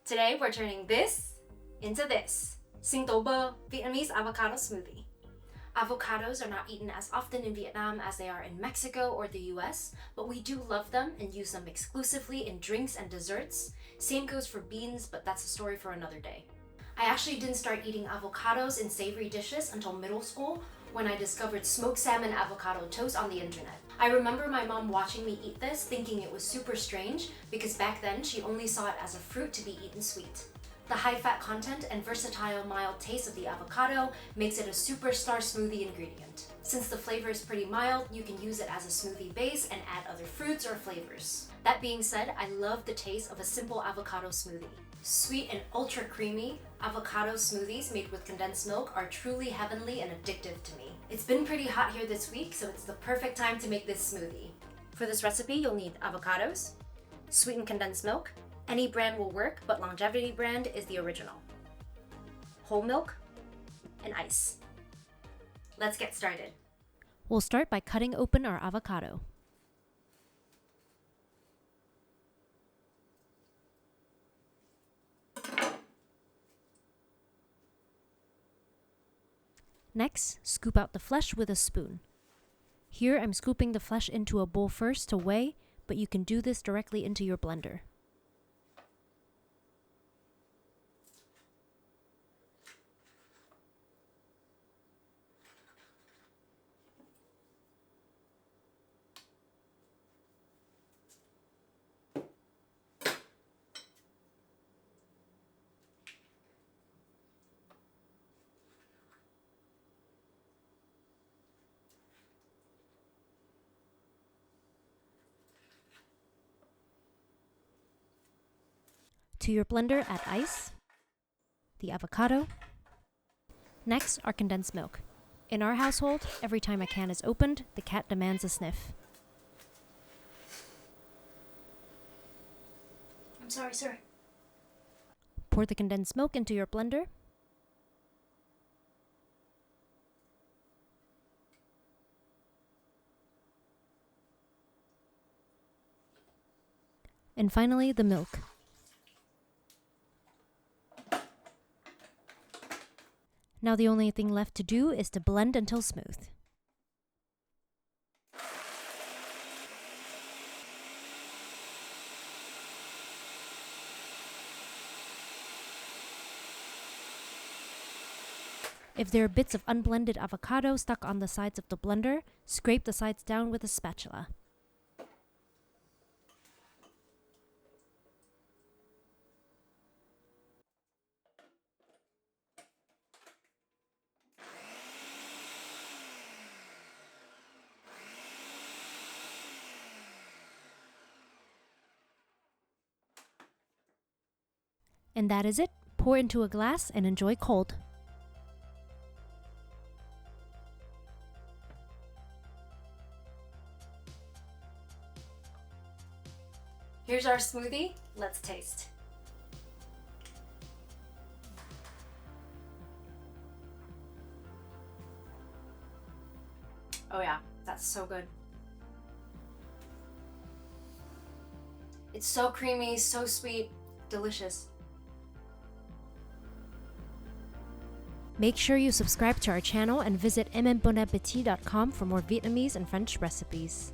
Today we're turning this into this. Sinh Vietnamese avocado smoothie. Avocados are not eaten as often in Vietnam as they are in Mexico or the US, but we do love them and use them exclusively in drinks and desserts. Same goes for beans, but that's a story for another day. I actually didn't start eating avocados in savory dishes until middle school when I discovered smoked salmon avocado toast on the internet. I remember my mom watching me eat this thinking it was super strange because back then she only saw it as a fruit to be eaten sweet. The high fat content and versatile mild taste of the avocado makes it a superstar smoothie ingredient. Since the flavor is pretty mild, you can use it as a smoothie base and add other fruits or flavors. That being said, I love the taste of a simple avocado smoothie. Sweet and ultra creamy, avocado smoothies made with condensed milk are truly heavenly and addictive to me. It's been pretty hot here this week, so it's the perfect time to make this smoothie. For this recipe, you'll need avocados, sweetened condensed milk. Any brand will work, but Longevity brand is the original. Whole milk and ice. Let's get started. We'll start by cutting open our avocado. Next, scoop out the flesh with a spoon. Here I'm scooping the flesh into a bowl first to weigh, but you can do this directly into your blender. To your blender, add ice, the avocado. Next, our condensed milk. In our household, every time a can is opened, the cat demands a sniff. I'm sorry, sir. Pour the condensed milk into your blender. And finally, the milk. Now the only thing left to do is to blend until smooth. If there are bits of unblended avocado stuck on the sides of the blender, scrape the sides down with a spatula. And that is it. Pour into a glass and enjoy cold. Here's our smoothie. Let's taste. Oh yeah, that's so good. It's so creamy, so sweet, delicious. Make sure you subscribe to our channel and visit mmbonapetit.com for more Vietnamese and French recipes.